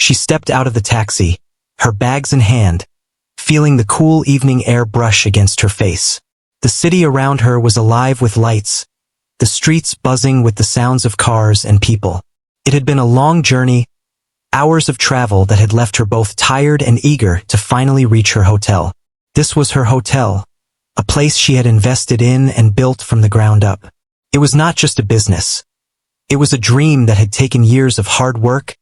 She stepped out of the taxi, her bags in hand, feeling the cool evening air brush against her face. The city around her was alive with lights, the streets buzzing with the sounds of cars and people. It had been a long journey, hours of travel that had left her both tired and eager to finally reach her hotel. This was her hotel, a place she had invested in and built from the ground up. It was not just a business. It was a dream that had taken years of hard work,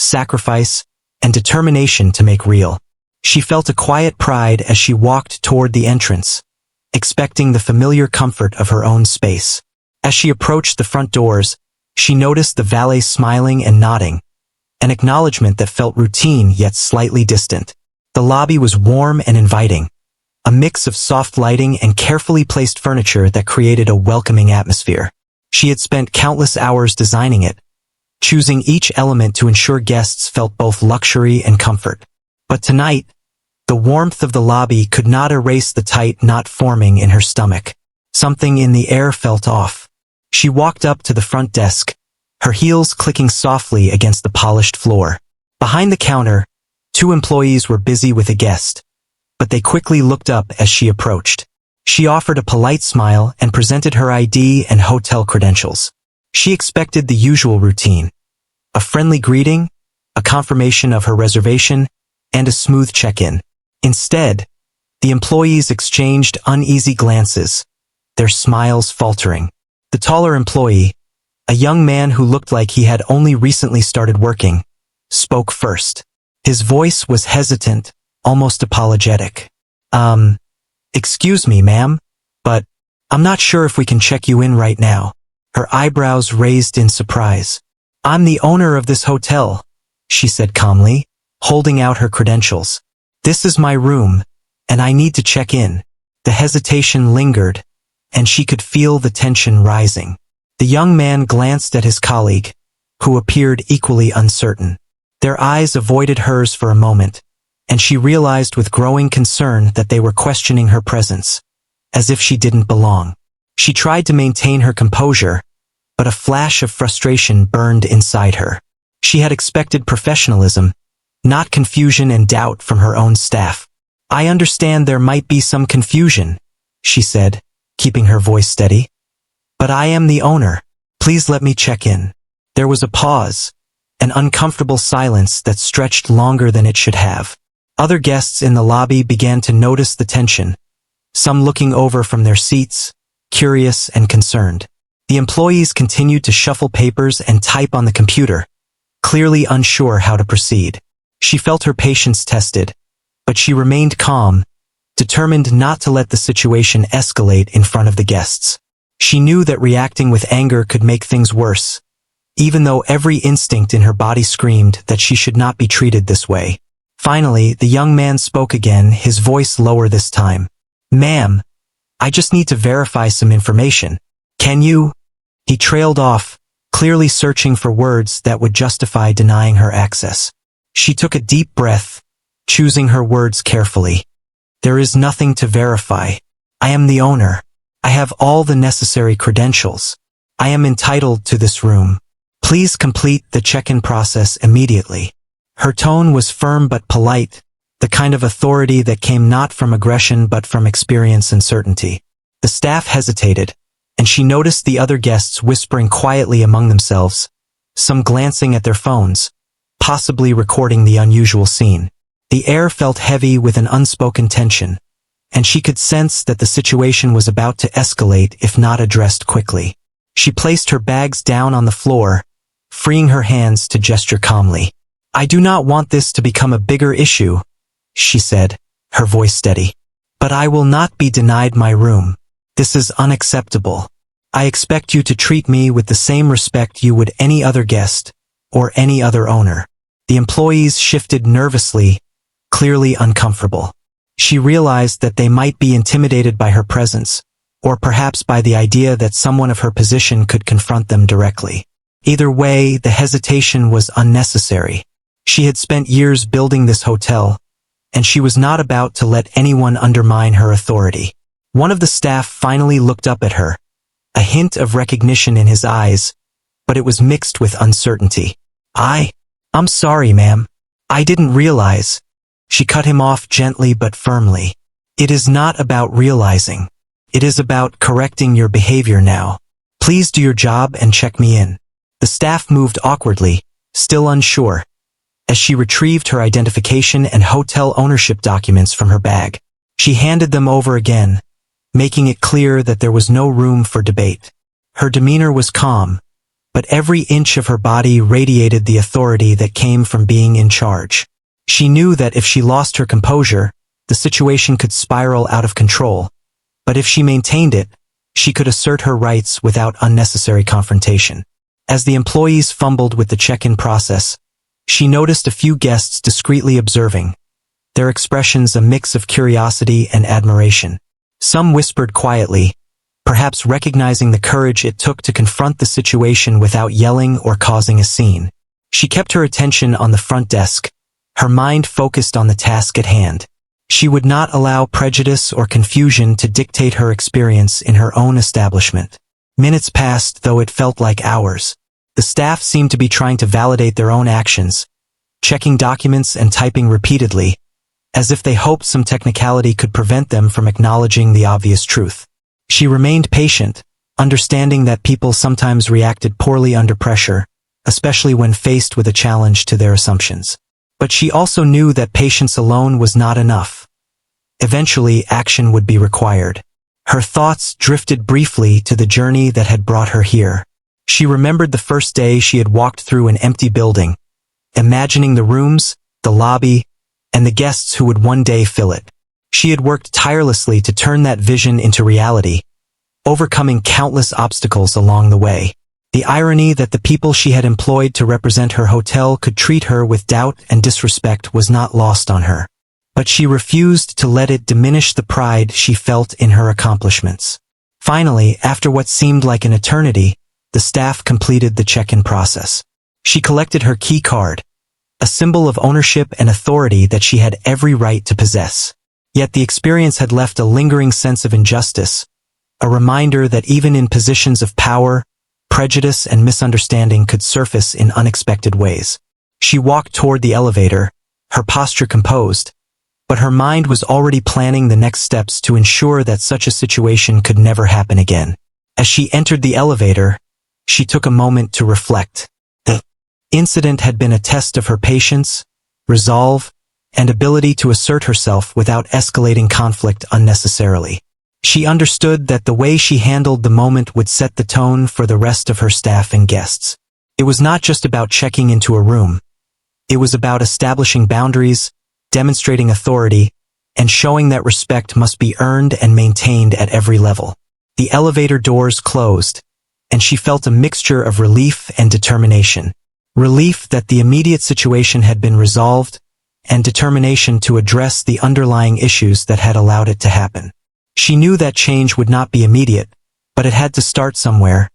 sacrifice, and determination to make real. She felt a quiet pride as she walked toward the entrance, expecting the familiar comfort of her own space. As she approached the front doors, she noticed the valet smiling and nodding, an acknowledgement that felt routine yet slightly distant. The lobby was warm and inviting, a mix of soft lighting and carefully placed furniture that created a welcoming atmosphere. She had spent countless hours designing it, choosing each element to ensure guests felt both luxury and comfort. But tonight, the warmth of the lobby could not erase the tight knot forming in her stomach. Something in the air felt off. She walked up to the front desk, her heels clicking softly against the polished floor. Behind the counter, 2 employees were busy with a guest, but they quickly looked up as she approached. She offered a polite smile and presented her ID and hotel credentials. She expected the usual routine: a friendly greeting, a confirmation of her reservation, and a smooth check-in. Instead, the employees exchanged uneasy glances, their smiles faltering. The taller employee, a young man who looked like he had only recently started working, spoke first. His voice was hesitant, almost apologetic. Excuse me, ma'am, but I'm not sure if we can check you in right now." Her eyebrows raised in surprise. "I'm the owner of this hotel," she said calmly, holding out her credentials. "This is my room, and I need to check in." The hesitation lingered, and she could feel the tension rising. The young man glanced at his colleague, who appeared equally uncertain. Their eyes avoided hers for a moment, and she realized with growing concern that they were questioning her presence, as if she didn't belong. She tried to maintain her composure, but a flash of frustration burned inside her. She had expected professionalism, not confusion and doubt from her own staff. "I understand there might be some confusion," she said, keeping her voice steady. "But I am the owner. Please let me check in." There was a pause, an uncomfortable silence that stretched longer than it should have. Other guests in the lobby began to notice the tension, some looking over from their seats, curious and concerned. The employees continued to shuffle papers and type on the computer, clearly unsure how to proceed. She felt her patience tested, but she remained calm, determined not to let the situation escalate in front of the guests. She knew that reacting with anger could make things worse, even though every instinct in her body screamed that she should not be treated this way. Finally, the young man spoke again, his voice lower this time. "Ma'am, I just need to verify some information. Can you?" He trailed off, clearly searching for words that would justify denying her access. She took a deep breath, choosing her words carefully. "There is nothing to verify. I am the owner. I have all the necessary credentials. I am entitled to this room. Please complete the check-in process immediately." Her tone was firm but polite, the kind of authority that came not from aggression but from experience and certainty. The staff hesitated, and she noticed the other guests whispering quietly among themselves, some glancing at their phones, possibly recording the unusual scene. The air felt heavy with an unspoken tension, and she could sense that the situation was about to escalate if not addressed quickly. She placed her bags down on the floor, freeing her hands to gesture calmly. "I do not want this to become a bigger issue," she said, her voice steady. "But I will not be denied my room. This is unacceptable. I expect you to treat me with the same respect you would any other guest, or any other owner." The employees shifted nervously, clearly uncomfortable. She realized that they might be intimidated by her presence, or perhaps by the idea that someone of her position could confront them directly. Either way, the hesitation was unnecessary. She had spent years building this hotel, and she was not about to let anyone undermine her authority. One of the staff finally looked up at her, a hint of recognition in his eyes, but it was mixed with uncertainty. I'm sorry, ma'am. I didn't realize. She cut him off gently but firmly. It is not about realizing. It is about correcting your behavior now. Please do your job and check me in. The staff moved awkwardly, still unsure, as she retrieved her identification and hotel ownership documents from her bag. She handed them over again, making it clear that there was no room for debate. Her demeanor was calm, but every inch of her body radiated the authority that came from being in charge. She knew that if she lost her composure, the situation could spiral out of control, but if she maintained it, she could assert her rights without unnecessary confrontation. As the employees fumbled with the check-in process, she noticed a few guests discreetly observing, their expressions a mix of curiosity and admiration. Some whispered quietly, perhaps recognizing the courage it took to confront the situation without yelling or causing a scene. She kept her attention on the front desk, her mind focused on the task at hand. She would not allow prejudice or confusion to dictate her experience in her own establishment. Minutes passed, though it felt like hours. The staff seemed to be trying to validate their own actions, checking documents and typing repeatedly, as if they hoped some technicality could prevent them from acknowledging the obvious truth. She remained patient, understanding that people sometimes reacted poorly under pressure, especially when faced with a challenge to their assumptions. But she also knew that patience alone was not enough. Eventually, action would be required. Her thoughts drifted briefly to the journey that had brought her here. She remembered the first day she had walked through an empty building, imagining the rooms, the lobby, and the guests who would one day fill it. She had worked tirelessly to turn that vision into reality, overcoming countless obstacles along the way. The irony that the people she had employed to represent her hotel could treat her with doubt and disrespect was not lost on her. But she refused to let it diminish the pride she felt in her accomplishments. Finally, after what seemed like an eternity, the staff completed the check-in process. She collected her key card, a symbol of ownership and authority that she had every right to possess. Yet the experience had left a lingering sense of injustice, a reminder that even in positions of power, prejudice and misunderstanding could surface in unexpected ways. She walked toward the elevator, her posture composed, but her mind was already planning the next steps to ensure that such a situation could never happen again. As she entered the elevator, she took a moment to reflect. The incident had been a test of her patience, resolve, and ability to assert herself without escalating conflict unnecessarily. She understood that the way she handled the moment would set the tone for the rest of her staff and guests. It was not just about checking into a room. It was about establishing boundaries, demonstrating authority, and showing that respect must be earned and maintained at every level. The elevator doors closed, and she felt a mixture of relief and determination. Relief that the immediate situation had been resolved, and determination to address the underlying issues that had allowed it to happen. She knew that change would not be immediate, but it had to start somewhere,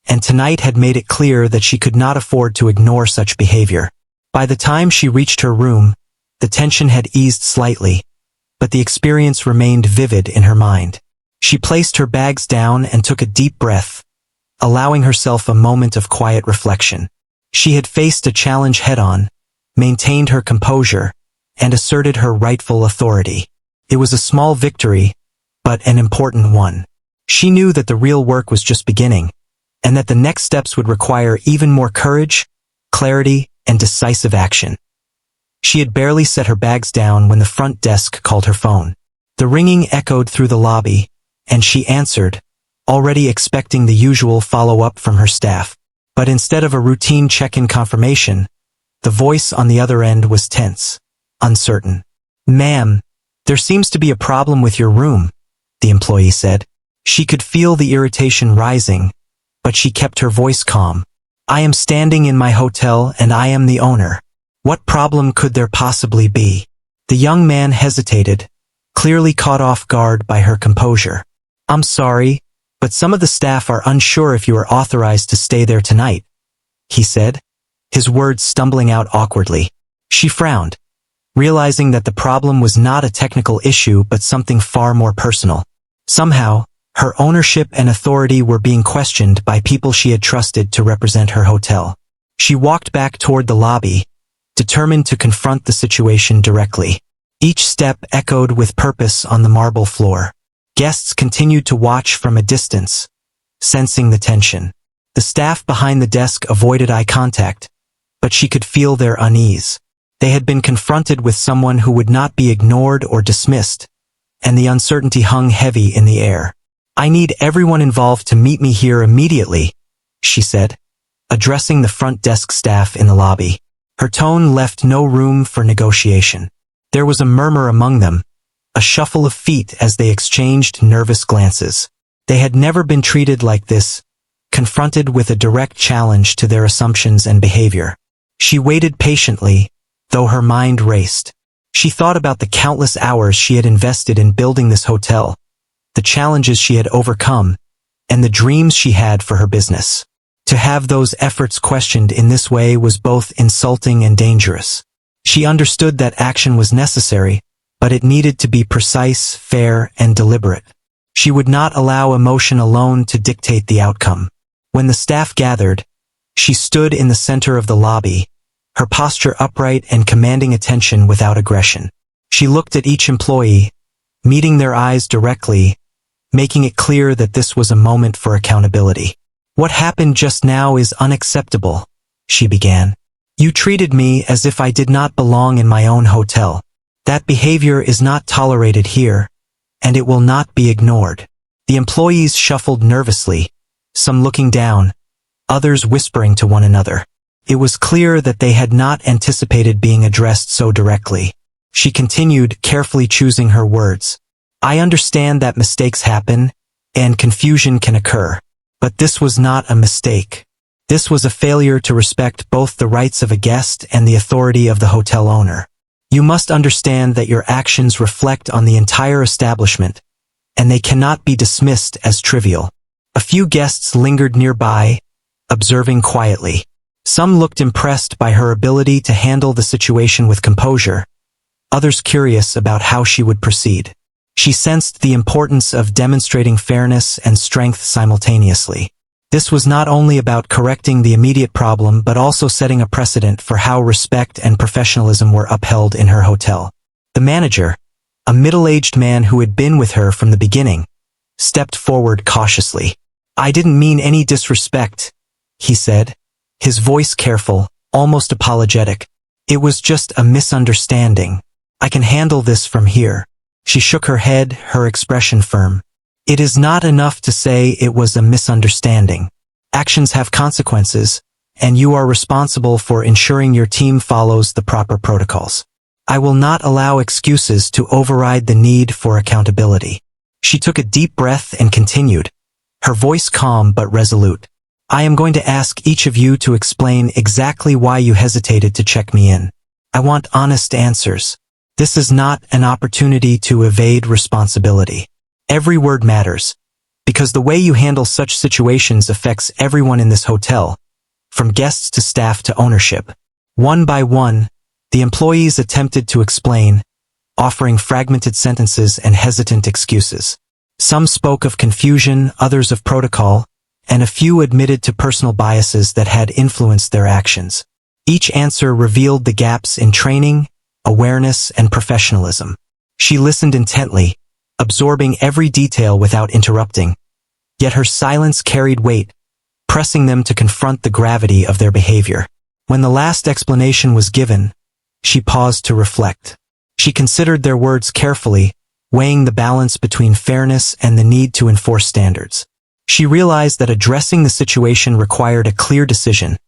and tonight had made it clear that she could not afford to ignore such behavior. By the time she reached her room, the tension had eased slightly, but the experience remained vivid in her mind. She placed her bags down and took a deep breath, allowing herself a moment of quiet reflection. She had faced a challenge head-on, maintained her composure, and asserted her rightful authority. It was a small victory, but an important one. She knew that the real work was just beginning, and that the next steps would require even more courage, clarity, and decisive action. She had barely set her bags down when the front desk called her phone. The ringing echoed through the lobby, and she answered, already expecting the usual follow-up from her staff. But instead of a routine check-in confirmation, the voice on the other end was tense, uncertain. "Ma'am, there seems to be a problem with your room," the employee said. She could feel the irritation rising, but she kept her voice calm. "I am standing in my hotel and I am the owner. What problem could there possibly be?" The young man hesitated, clearly caught off guard by her composure. "I'm sorry, but some of the staff are unsure if you are authorized to stay there tonight," he said, his words stumbling out awkwardly. She frowned, realizing that the problem was not a technical issue but something far more personal. Somehow, her ownership and authority were being questioned by people she had trusted to represent her hotel. She walked back toward the lobby, determined to confront the situation directly. Each step echoed with purpose on the marble floor. Guests continued to watch from a distance, sensing the tension. The staff behind the desk avoided eye contact, but she could feel their unease. They had been confronted with someone who would not be ignored or dismissed, and the uncertainty hung heavy in the air. "I need everyone involved to meet me here immediately," she said, addressing the front desk staff in the lobby. Her tone left no room for negotiation. There was a murmur among them, a shuffle of feet as they exchanged nervous glances. They had never been treated like this, confronted with a direct challenge to their assumptions and behavior. She waited patiently, though her mind raced. She thought about the countless hours she had invested in building this hotel, the challenges she had overcome, and the dreams she had for her business. To have those efforts questioned in this way was both insulting and dangerous. She understood that action was necessary, but it needed to be precise, fair, and deliberate. She would not allow emotion alone to dictate the outcome. When the staff gathered, she stood in the center of the lobby, her posture upright and commanding attention without aggression. She looked at each employee, meeting their eyes directly, making it clear that this was a moment for accountability. "What happened just now is unacceptable," she began. "You treated me as if I did not belong in my own hotel. That behavior is not tolerated here, and it will not be ignored." The employees shuffled nervously, some looking down, others whispering to one another. It was clear that they had not anticipated being addressed so directly. She continued, carefully choosing her words. "I understand that mistakes happen, and confusion can occur. But this was not a mistake. This was a failure to respect both the rights of a guest and the authority of the hotel owner. You must understand that your actions reflect on the entire establishment, and they cannot be dismissed as trivial." A few guests lingered nearby, observing quietly. Some looked impressed by her ability to handle the situation with composure, others curious about how she would proceed. She sensed the importance of demonstrating fairness and strength simultaneously. This was not only about correcting the immediate problem but also setting a precedent for how respect and professionalism were upheld in her hotel. The manager, a middle-aged man who had been with her from the beginning, stepped forward cautiously. "I didn't mean any disrespect," he said, his voice careful, almost apologetic. "It was just a misunderstanding. I can handle this from here." She shook her head, her expression firm. "It is not enough to say it was a misunderstanding. Actions have consequences, and you are responsible for ensuring your team follows the proper protocols. I will not allow excuses to override the need for accountability." She took a deep breath and continued, her voice calm but resolute. "I am going to ask each of you to explain exactly why you hesitated to check me in. I want honest answers. This is not an opportunity to evade responsibility. Every word matters, because the way you handle such situations affects everyone in this hotel, from guests to staff to ownership." One by one, the employees attempted to explain, offering fragmented sentences and hesitant excuses. Some spoke of confusion, others of protocol, and a few admitted to personal biases that had influenced their actions. Each answer revealed the gaps in training, awareness, and professionalism. She listened intently, absorbing every detail without interrupting. Yet her silence carried weight, pressing them to confront the gravity of their behavior. When the last explanation was given, she paused to reflect. She considered their words carefully, weighing the balance between fairness and the need to enforce standards. She realized that addressing the situation required a clear decision,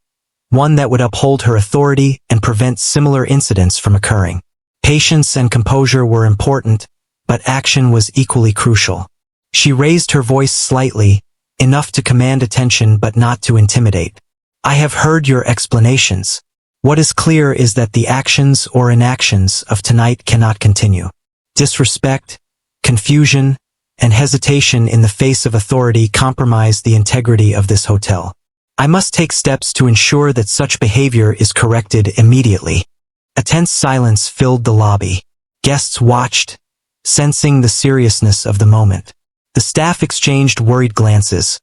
one that would uphold her authority and prevent similar incidents from occurring. Patience and composure were important, but action was equally crucial. She raised her voice slightly, enough to command attention but not to intimidate. "I have heard your explanations. What is clear is that the actions or inactions of tonight cannot continue. Disrespect, confusion, and hesitation in the face of authority compromise the integrity of this hotel. I must take steps to ensure that such behavior is corrected immediately." A tense silence filled the lobby. Guests watched, sensing the seriousness of the moment. The staff exchanged worried glances,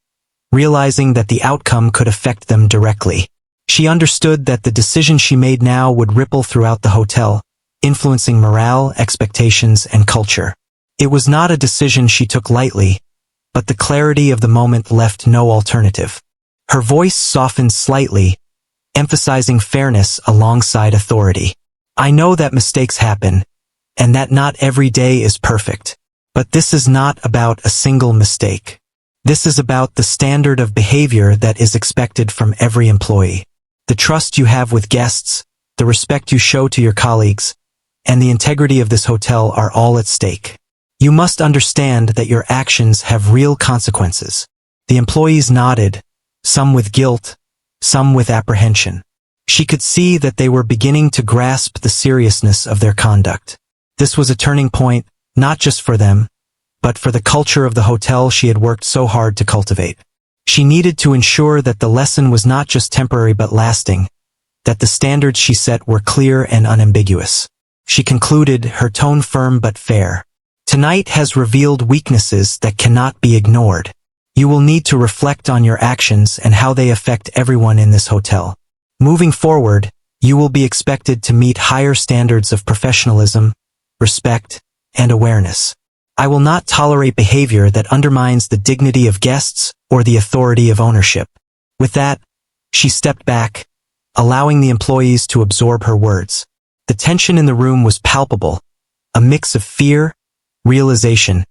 realizing that the outcome could affect them directly. She understood that the decision she made now would ripple throughout the hotel, influencing morale, expectations, and culture. It was not a decision she took lightly, but the clarity of the moment left no alternative. Her voice softened slightly, emphasizing fairness alongside authority. I know that mistakes happen, and that not every day is perfect. But this is not about a single mistake. This is about the standard of behavior that is expected from every employee. The trust you have with guests, the respect you show to your colleagues, and the integrity of this hotel are all at stake. You must understand that your actions have real consequences. The employees nodded, some with guilt, some with apprehension. She could see that they were beginning to grasp the seriousness of their conduct. This was a turning point, not just for them, but for the culture of the hotel she had worked so hard to cultivate. She needed to ensure that the lesson was not just temporary but lasting, that the standards she set were clear and unambiguous. She concluded, her tone firm but fair. Tonight has revealed weaknesses that cannot be ignored. You will need to reflect on your actions and how they affect everyone in this hotel. Moving forward, you will be expected to meet higher standards of professionalism, respect, and awareness. I will not tolerate behavior that undermines the dignity of guests or the authority of ownership. With that, she stepped back, allowing the employees to absorb her words. The tension in the room was palpable, a mix of fear, realization,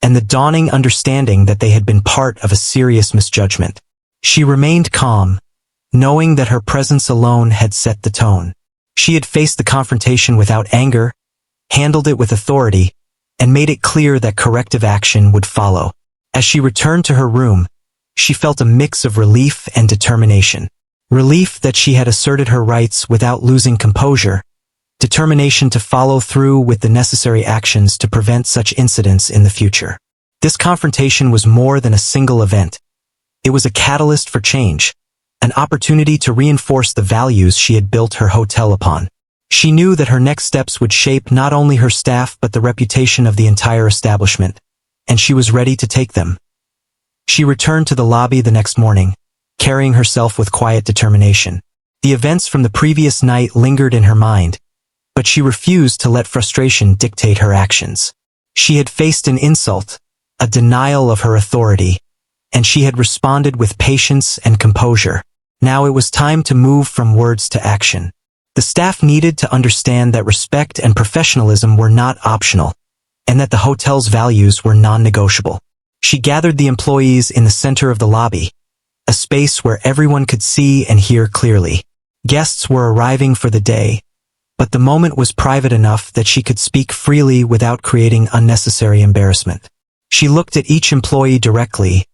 and the dawning understanding that they had been part of a serious misjudgment. She remained calm, knowing that her presence alone had set the tone. She had faced the confrontation without anger, handled it with authority, and made it clear that corrective action would follow. As she returned to her room, she felt a mix of relief and determination. Relief that she had asserted her rights without losing composure, determination to follow through with the necessary actions to prevent such incidents in the future. This confrontation was more than a single event. It was a catalyst for change, an opportunity to reinforce the values she had built her hotel upon. She knew that her next steps would shape not only her staff but the reputation of the entire establishment, and she was ready to take them. She returned to the lobby the next morning, carrying herself with quiet determination. The events from the previous night lingered in her mind, but she refused to let frustration dictate her actions. She had faced an insult, a denial of her authority, and she had responded with patience and composure. Now it was time to move from words to action. The staff needed to understand that respect and professionalism were not optional, and that the hotel's values were non-negotiable. She gathered the employees in the center of the lobby, a space where everyone could see and hear clearly. Guests were arriving for the day, but the moment was private enough that she could speak freely without creating unnecessary embarrassment. She looked at each employee directly,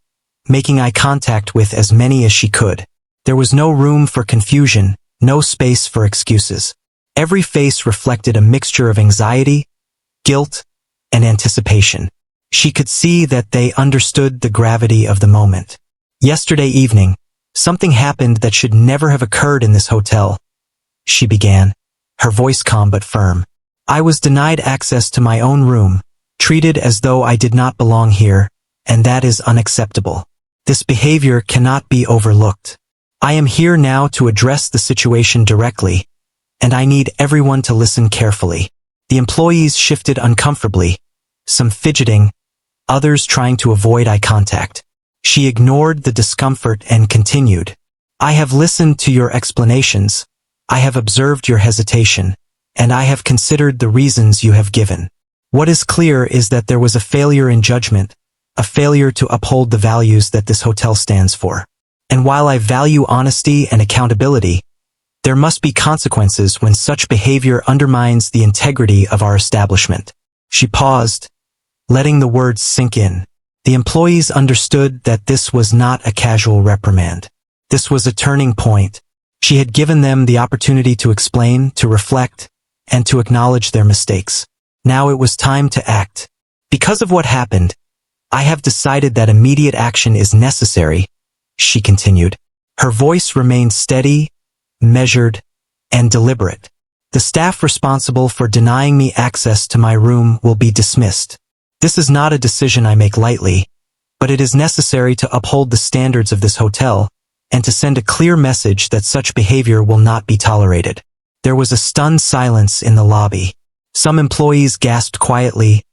making eye contact with as many as she could. There was no room for confusion, no space for excuses. Every face reflected a mixture of anxiety, guilt, and anticipation. She could see that they understood the gravity of the moment. Yesterday evening, something happened that should never have occurred in this hotel, she began, her voice calm but firm. I was denied access to my own room, treated as though I did not belong here, and that is unacceptable. This behavior cannot be overlooked. I am here now to address the situation directly, and I need everyone to listen carefully. The employees shifted uncomfortably, some fidgeting, others trying to avoid eye contact. She ignored the discomfort and continued. I have listened to your explanations, I have observed your hesitation, and I have considered the reasons you have given. What is clear is that there was a failure in judgment, a failure to uphold the values that this hotel stands for. And while I value honesty and accountability, there must be consequences when such behavior undermines the integrity of our establishment. She paused, letting the words sink in. The employees understood that this was not a casual reprimand. This was a turning point. She had given them the opportunity to explain, to reflect, and to acknowledge their mistakes. Now it was time to act. Because of what happened, I have decided that immediate action is necessary, she continued. Her voice remained steady, measured, and deliberate. The staff responsible for denying me access to my room will be dismissed. This is not a decision I make lightly, but it is necessary to uphold the standards of this hotel, and to send a clear message that such behavior will not be tolerated. There was a stunned silence in the lobby. Some employees gasped quietly,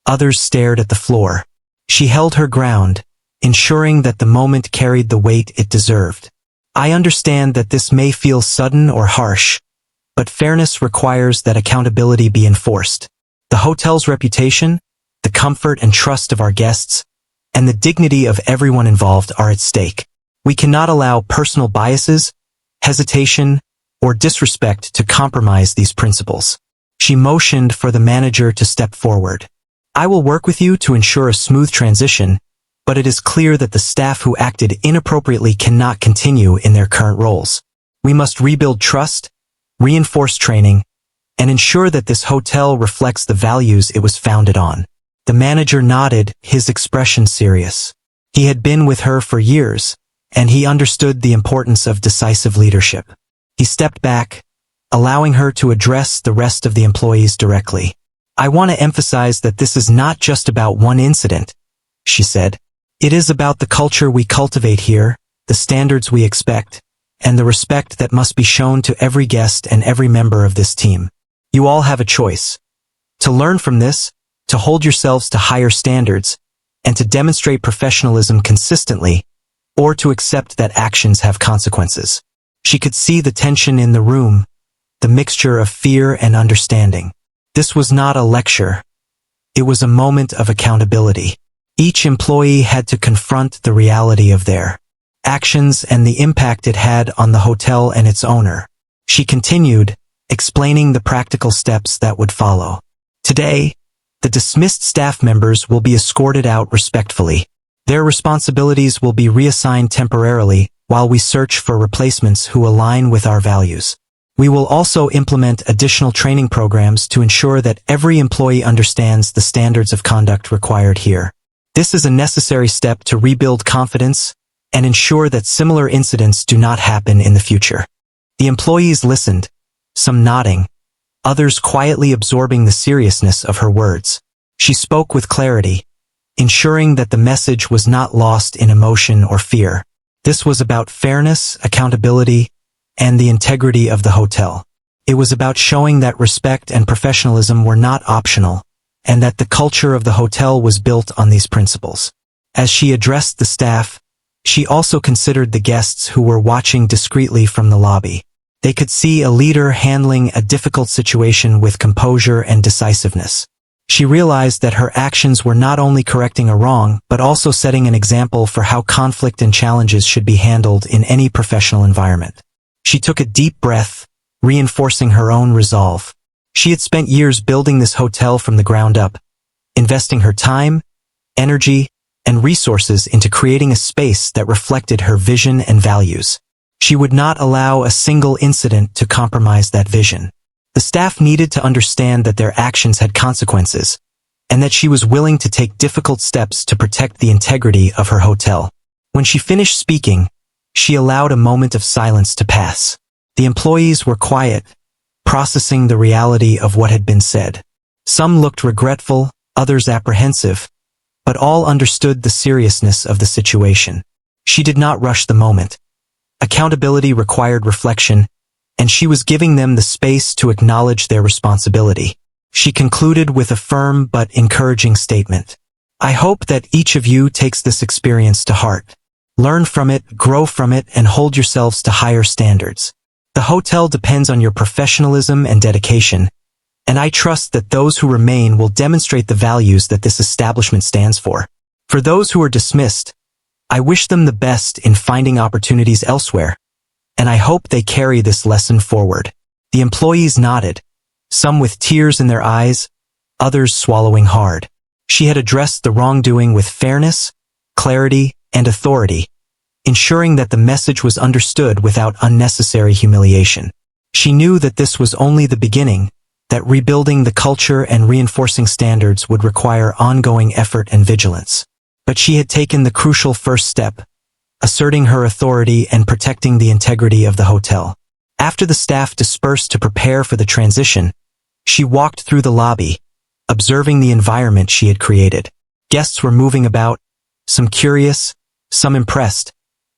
others stared at the floor. She held her ground, ensuring that the moment carried the weight it deserved. I understand that this may feel sudden or harsh, but fairness requires that accountability be enforced. The hotel's reputation, the comfort and trust of our guests, and the dignity of everyone involved are at stake. We cannot allow personal biases, hesitation, or disrespect to compromise these principles. She motioned for the manager to step forward. I will work with you to ensure a smooth transition, but it is clear that the staff who acted inappropriately cannot continue in their current roles. We must rebuild trust, reinforce training, and ensure that this hotel reflects the values it was founded on. The manager nodded, his expression serious. He had been with her for years, and he understood the importance of decisive leadership. He stepped back, allowing her to address the rest of the employees directly. I want to emphasize that this is not just about one incident, she said. It is about the culture we cultivate here, the standards we expect, and the respect that must be shown to every guest and every member of this team. You all have a choice. To learn from this, to hold yourselves to higher standards, and to demonstrate professionalism consistently, or to accept that actions have consequences. She could see the tension in the room, the mixture of fear and understanding. This was not a lecture. It was a moment of accountability. Each employee had to confront the reality of their actions and the impact it had on the hotel and its owner. She continued, explaining the practical steps that would follow. Today, the dismissed staff members will be escorted out respectfully. Their responsibilities will be reassigned temporarily while we search for replacements who align with our values. We will also implement additional training programs to ensure that every employee understands the standards of conduct required here. This is a necessary step to rebuild confidence and ensure that similar incidents do not happen in the future. The employees listened, some nodding, others quietly absorbing the seriousness of her words. She spoke with clarity, ensuring that the message was not lost in emotion or fear. This was about fairness, accountability, and the integrity of the hotel. It was about showing that respect and professionalism were not optional, and that the culture of the hotel was built on these principles. As she addressed the staff, she also considered the guests who were watching discreetly from the lobby. They could see a leader handling a difficult situation with composure and decisiveness. She realized that her actions were not only correcting a wrong, but also setting an example for how conflict and challenges should be handled in any professional environment. She took a deep breath, reinforcing her own resolve. She had spent years building this hotel from the ground up, investing her time, energy, and resources into creating a space that reflected her vision and values. She would not allow a single incident to compromise that vision. The staff needed to understand that their actions had consequences, and that she was willing to take difficult steps to protect the integrity of her hotel. When she finished speaking, she allowed a moment of silence to pass. The employees were quiet, processing the reality of what had been said. Some looked regretful, others apprehensive, but all understood the seriousness of the situation. She did not rush the moment. Accountability required reflection, and she was giving them the space to acknowledge their responsibility. She concluded with a firm but encouraging statement. I hope that each of you takes this experience to heart. Learn from it, grow from it, and hold yourselves to higher standards. The hotel depends on your professionalism and dedication, and I trust that those who remain will demonstrate the values that this establishment stands for. For those who are dismissed, I wish them the best in finding opportunities elsewhere, and I hope they carry this lesson forward. The employees nodded, some with tears in their eyes, others swallowing hard. She had addressed the wrongdoing with fairness, clarity, and authority, ensuring that the message was understood without unnecessary humiliation. She knew that this was only the beginning, that rebuilding the culture and reinforcing standards would require ongoing effort and vigilance. But she had taken the crucial first step, asserting her authority and protecting the integrity of the hotel. After the staff dispersed to prepare for the transition, she walked through the lobby, observing the environment she had created. Guests were moving about, some curious, some impressed,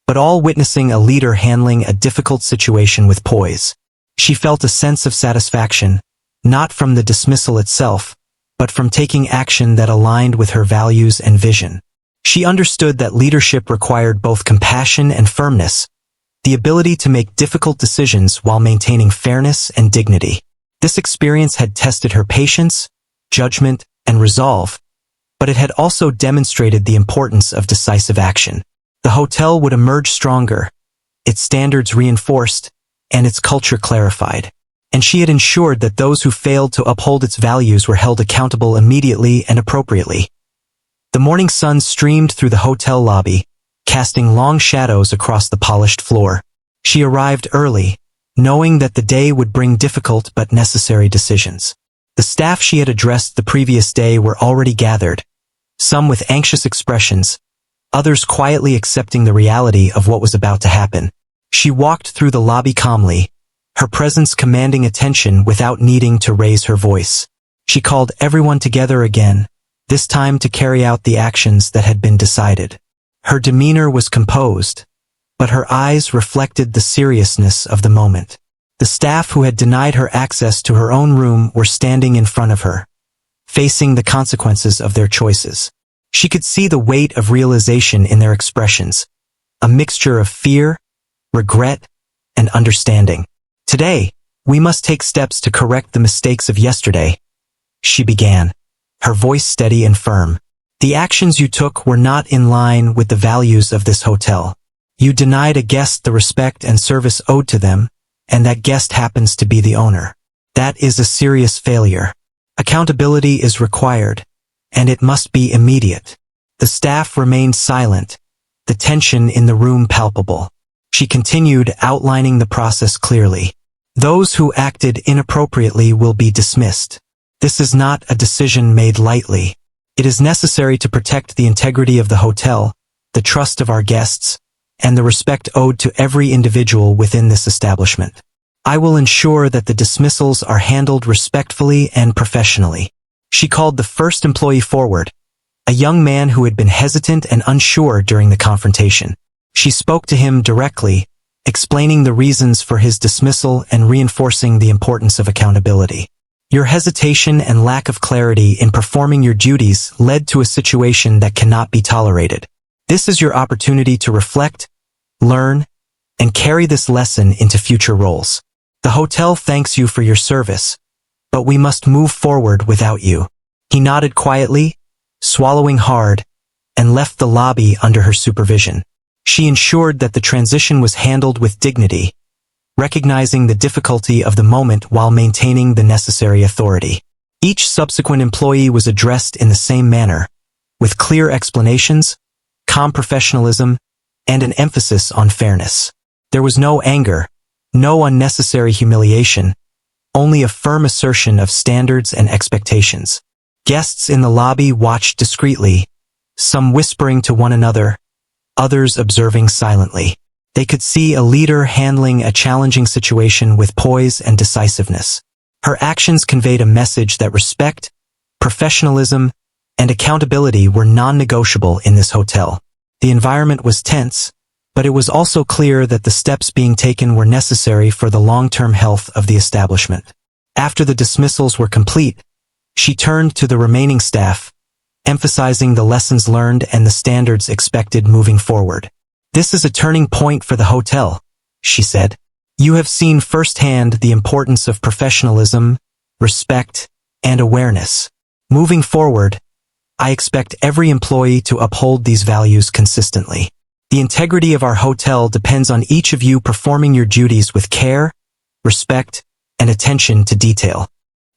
but all witnessing a leader handling a difficult situation with poise. She felt a sense of satisfaction, not from the dismissal itself, but from taking action that aligned with her values and vision. She understood that leadership required both compassion and firmness, the ability to make difficult decisions while maintaining fairness and dignity. This experience had tested her patience, judgment, and resolve, but it had also demonstrated the importance of decisive action. The hotel would emerge stronger, its standards reinforced, and its culture clarified. And she had ensured that those who failed to uphold its values were held accountable immediately and appropriately. The morning sun streamed through the hotel lobby, casting long shadows across the polished floor. She arrived early, knowing that the day would bring difficult but necessary decisions. The staff she had addressed the previous day were already gathered, some with anxious expressions, others quietly accepting the reality of what was about to happen. She walked through the lobby calmly, her presence commanding attention without needing to raise her voice. She called everyone together again, this time to carry out the actions that had been decided. Her demeanor was composed, but her eyes reflected the seriousness of the moment. The staff who had denied her access to her own room were standing in front of her, facing the consequences of their choices. She could see the weight of realization in their expressions, a mixture of fear, regret, and understanding. Today, we must take steps to correct the mistakes of yesterday, she began, her voice steady and firm. The actions you took were not in line with the values of this hotel. You denied a guest the respect and service owed to them, and that guest happens to be the owner. That is a serious failure. Accountability is required, and it must be immediate. The staff remained silent, the tension in the room palpable. She continued, outlining the process clearly. Those who acted inappropriately will be dismissed. This is not a decision made lightly. It is necessary to protect the integrity of the hotel, the trust of our guests, and the respect owed to every individual within this establishment. I will ensure that the dismissals are handled respectfully and professionally. She called the first employee forward, a young man who had been hesitant and unsure during the confrontation. She spoke to him directly, explaining the reasons for his dismissal and reinforcing the importance of accountability. Your hesitation and lack of clarity in performing your duties led to a situation that cannot be tolerated. This is your opportunity to reflect, learn, and carry this lesson into future roles. The hotel thanks you for your service, but we must move forward without you. He nodded quietly, swallowing hard, and left the lobby under her supervision. She ensured that the transition was handled with dignity, recognizing the difficulty of the moment while maintaining the necessary authority. Each subsequent employee was addressed in the same manner, with clear explanations, calm professionalism, and an emphasis on fairness. There was no anger, no unnecessary humiliation, only a firm assertion of standards and expectations. Guests in the lobby watched discreetly, some whispering to one another, others observing silently. They could see a leader handling a challenging situation with poise and decisiveness. Her actions conveyed a message that respect, professionalism, and accountability were non-negotiable in this hotel. The environment was tense, but it was also clear that the steps being taken were necessary for the long-term health of the establishment. After the dismissals were complete, she turned to the remaining staff, emphasizing the lessons learned and the standards expected moving forward. This is a turning point for the hotel, she said. You have seen firsthand the importance of professionalism, respect, and awareness. Moving forward, I expect every employee to uphold these values consistently. The integrity of our hotel depends on each of you performing your duties with care, respect, and attention to detail.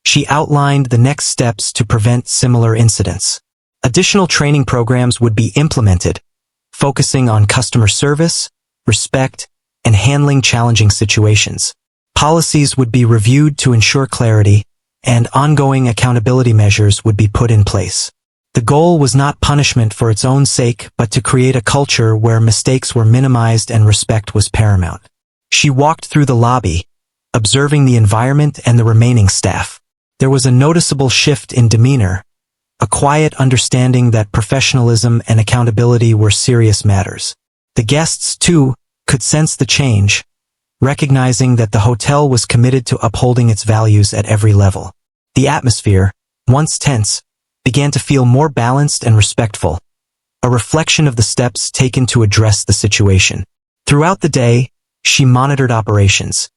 She outlined the next steps to prevent similar incidents. Additional training programs would be implemented, focusing on customer service, respect, and handling challenging situations. Policies would be reviewed to ensure clarity, and ongoing accountability measures would be put in place. The goal was not punishment for its own sake, but to create a culture where mistakes were minimized and respect was paramount. She walked through the lobby, observing the environment and the remaining staff. There was a noticeable shift in demeanor, a quiet understanding that professionalism and accountability were serious matters. The guests, too, could sense the change, recognizing that the hotel was committed to upholding its values at every level. The atmosphere, once tense, began to feel more balanced and respectful, a reflection of the steps taken to address the situation. Throughout the day, she monitored operations,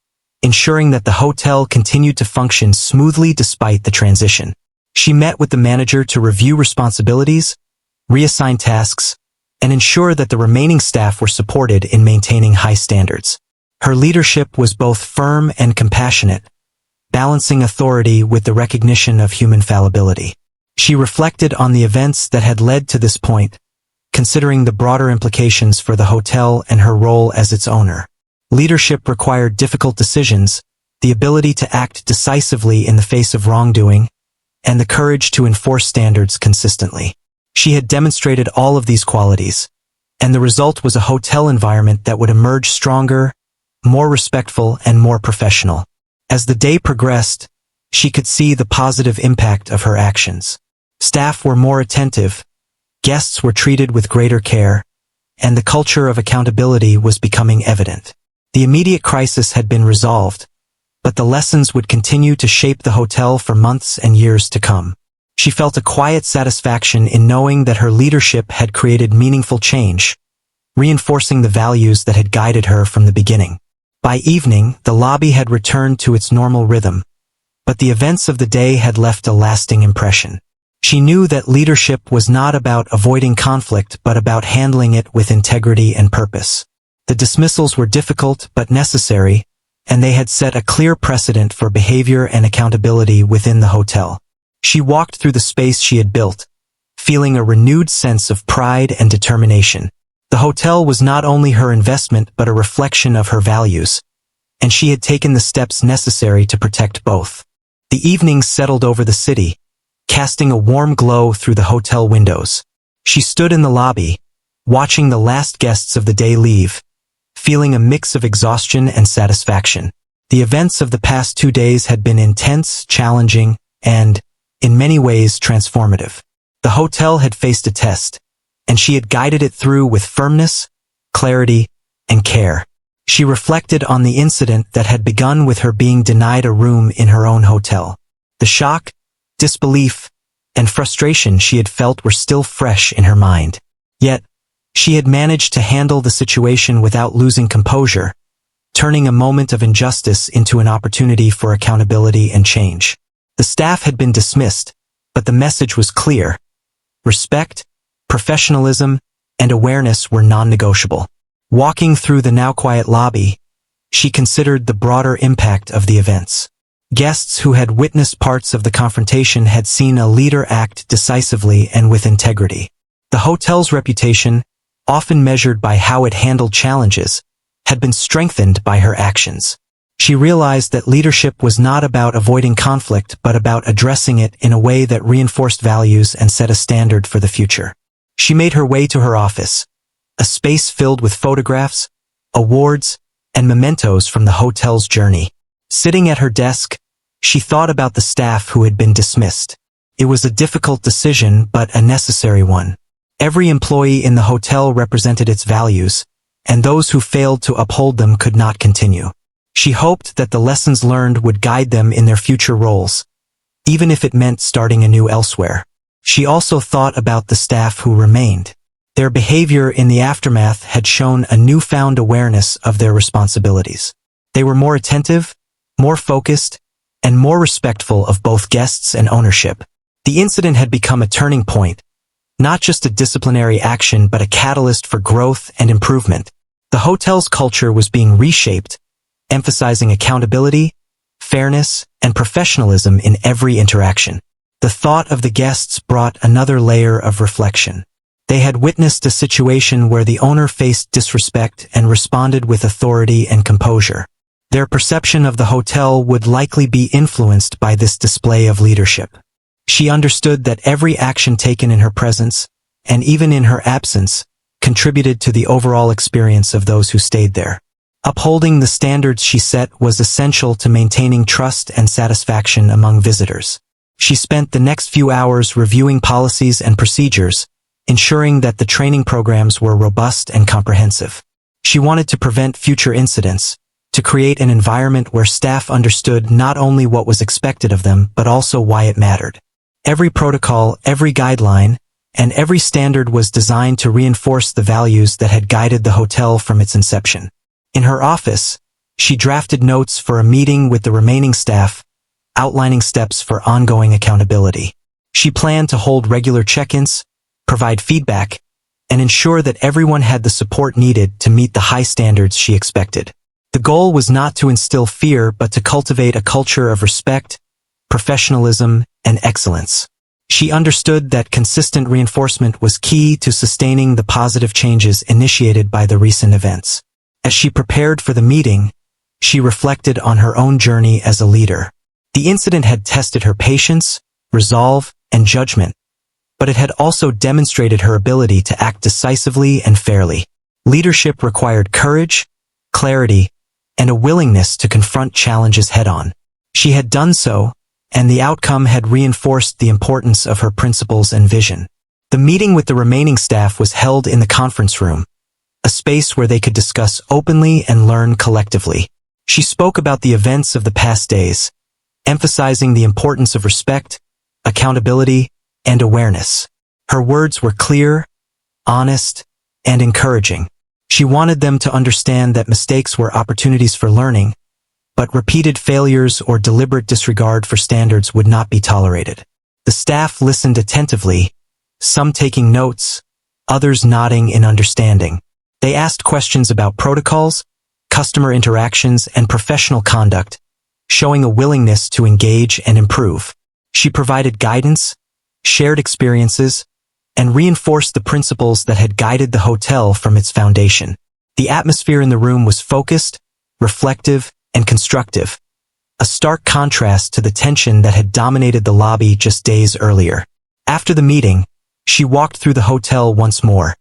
ensuring that the hotel continued to function smoothly despite the transition. She met with the manager to review responsibilities, reassign tasks, and ensure that the remaining staff were supported in maintaining high standards. Her leadership was both firm and compassionate, balancing authority with the recognition of human fallibility. She reflected on the events that had led to this point, considering the broader implications for the hotel and her role as its owner. Leadership required difficult decisions, the ability to act decisively in the face of wrongdoing, and the courage to enforce standards consistently. She had demonstrated all of these qualities, and the result was a hotel environment that would emerge stronger, more respectful, and more professional. As the day progressed, she could see the positive impact of her actions. Staff were more attentive, guests were treated with greater care, and the culture of accountability was becoming evident. The immediate crisis had been resolved, but the lessons would continue to shape the hotel for months and years to come. She felt a quiet satisfaction in knowing that her leadership had created meaningful change, reinforcing the values that had guided her from the beginning. By evening, the lobby had returned to its normal rhythm, but the events of the day had left a lasting impression. She knew that leadership was not about avoiding conflict but about handling it with integrity and purpose. The dismissals were difficult but necessary, and they had set a clear precedent for behavior and accountability within the hotel. She walked through the space she had built, feeling a renewed sense of pride and determination. The hotel was not only her investment but a reflection of her values, and she had taken the steps necessary to protect both. The evenings settled over the city, casting a warm glow through the hotel windows. She stood in the lobby, watching the last guests of the day leave, feeling a mix of exhaustion and satisfaction. The events of the past 2 days had been intense, challenging, and, in many ways, transformative. The hotel had faced a test, and she had guided it through with firmness, clarity, and care. She reflected on the incident that had begun with her being denied a room in her own hotel. The shock, disbelief, and frustration she had felt were still fresh in her mind. Yet, she had managed to handle the situation without losing composure, turning a moment of injustice into an opportunity for accountability and change. The staff had been dismissed, but the message was clear. Respect, professionalism, and awareness were non-negotiable. Walking through the now quiet lobby, she considered the broader impact of the events. Guests who had witnessed parts of the confrontation had seen a leader act decisively and with integrity. The hotel's reputation, often measured by how it handled challenges, had been strengthened by her actions. She realized that leadership was not about avoiding conflict but about addressing it in a way that reinforced values and set a standard for the future. She made her way to her office, a space filled with photographs, awards, and mementos from the hotel's journey. Sitting at her desk, she thought about the staff who had been dismissed. It was a difficult decision but a necessary one. Every employee in the hotel represented its values, and those who failed to uphold them could not continue. She hoped that the lessons learned would guide them in their future roles, even if it meant starting anew elsewhere. She also thought about the staff who remained. Their behavior in the aftermath had shown a newfound awareness of their responsibilities. They were more attentive, more focused, and more respectful of both guests and ownership. The incident had become a turning point, not just a disciplinary action but a catalyst for growth and improvement. The hotel's culture was being reshaped, emphasizing accountability, fairness, and professionalism in every interaction. The thought of the guests brought another layer of reflection. They had witnessed a situation where the owner faced disrespect and responded with authority and composure. Their perception of the hotel would likely be influenced by this display of leadership. She understood that every action taken in her presence, and even in her absence, contributed to the overall experience of those who stayed there. Upholding the standards she set was essential to maintaining trust and satisfaction among visitors. She spent the next few hours reviewing policies and procedures, ensuring that the training programs were robust and comprehensive. She wanted to prevent future incidents, to create an environment where staff understood not only what was expected of them but also why it mattered. Every protocol, every guideline, and every standard was designed to reinforce the values that had guided the hotel from its inception. In her office, she drafted notes for a meeting with the remaining staff, outlining steps for ongoing accountability. She planned to hold regular check-ins, provide feedback, and ensure that everyone had the support needed to meet the high standards she expected. The goal was not to instill fear but to cultivate a culture of respect, professionalism, and excellence. She understood that consistent reinforcement was key to sustaining the positive changes initiated by the recent events. As she prepared for the meeting, she reflected on her own journey as a leader. The incident had tested her patience, resolve, and judgment, but it had also demonstrated her ability to act decisively and fairly. Leadership required courage, clarity, and a willingness to confront challenges head-on. She had done so, and the outcome had reinforced the importance of her principles and vision. The meeting with the remaining staff was held in the conference room, a space where they could discuss openly and learn collectively. She spoke about the events of the past days, emphasizing the importance of respect, accountability, and awareness. Her words were clear, honest, and encouraging. She wanted them to understand that mistakes were opportunities for learning, but repeated failures or deliberate disregard for standards would not be tolerated. The staff listened attentively, some taking notes, others nodding in understanding. They asked questions about protocols, customer interactions, and professional conduct, showing a willingness to engage and improve. She provided guidance, shared experiences, and reinforced the principles that had guided the hotel from its foundation. The atmosphere in the room was focused, reflective, and constructive, a stark contrast to the tension that had dominated the lobby just days earlier. After the meeting, she walked through the hotel once more,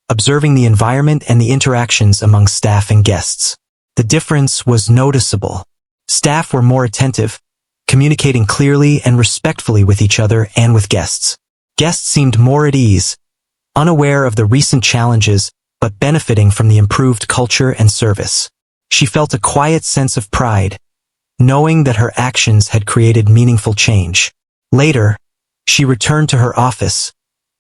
observing the environment and the interactions among staff and guests. The difference was noticeable. Staff were more attentive, communicating clearly and respectfully with each other and with guests. Guests seemed more at ease, unaware of the recent challenges but benefiting from the improved culture and service. She felt a quiet sense of pride, knowing that her actions had created meaningful change. Later, she returned to her office,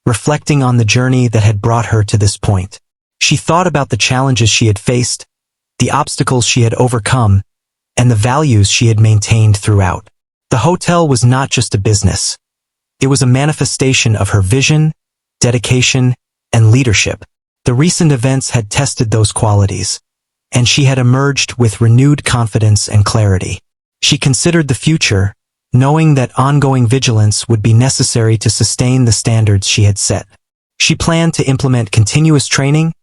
reflecting on the journey that had brought her to this point. She thought about the challenges she had faced, the obstacles she had overcome, and the values she had maintained throughout. The hotel was not just a business. It was a manifestation of her vision, dedication, and leadership. The recent events had tested those qualities, and she had emerged with renewed confidence and clarity. She considered the future, knowing that ongoing vigilance would be necessary to sustain the standards she had set. She planned to implement continuous training,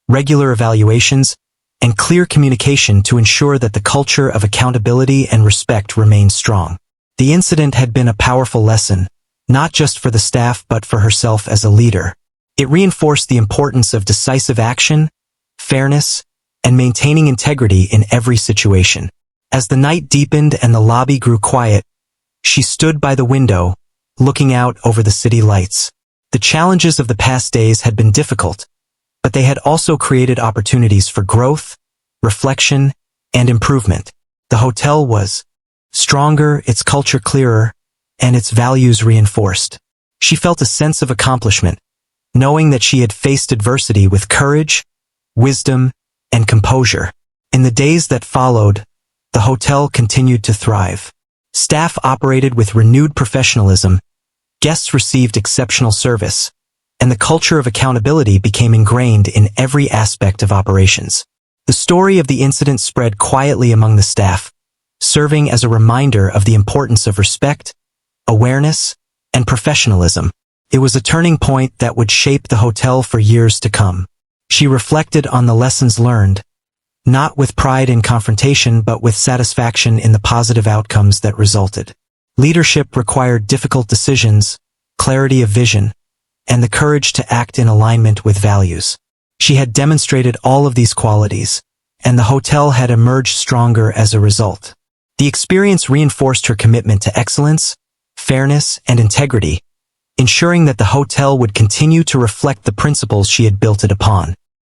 regular evaluations, and clear communication to ensure that the culture of accountability and respect remained strong. The incident had been a powerful lesson, not just for the staff but for herself as a leader. It reinforced the importance of decisive action, fairness, and maintaining integrity in every situation. As the night deepened and the lobby grew quiet, she stood by the window, looking out over the city lights. The challenges of the past days had been difficult, but they had also created opportunities for growth, reflection, and improvement. The hotel was stronger, its culture clearer, and its values reinforced. She felt a sense of accomplishment, knowing that she had faced adversity with courage, wisdom, and composure. In the days that followed, the hotel continued to thrive. Staff operated with renewed professionalism, guests received exceptional service, and the culture of accountability became ingrained in every aspect of operations. The story of the incident spread quietly among the staff, serving as a reminder of the importance of respect, awareness, and professionalism. It was a turning point that would shape the hotel for years to come. She reflected on the lessons learned, not with pride in confrontation but with satisfaction in the positive outcomes that resulted. Leadership required difficult decisions, clarity of vision, and the courage to act in alignment with values. She had demonstrated all of these qualities, and the hotel had emerged stronger as a result. The experience reinforced her commitment to excellence, fairness, and integrity, ensuring that the hotel would continue to reflect the principles she had built it upon.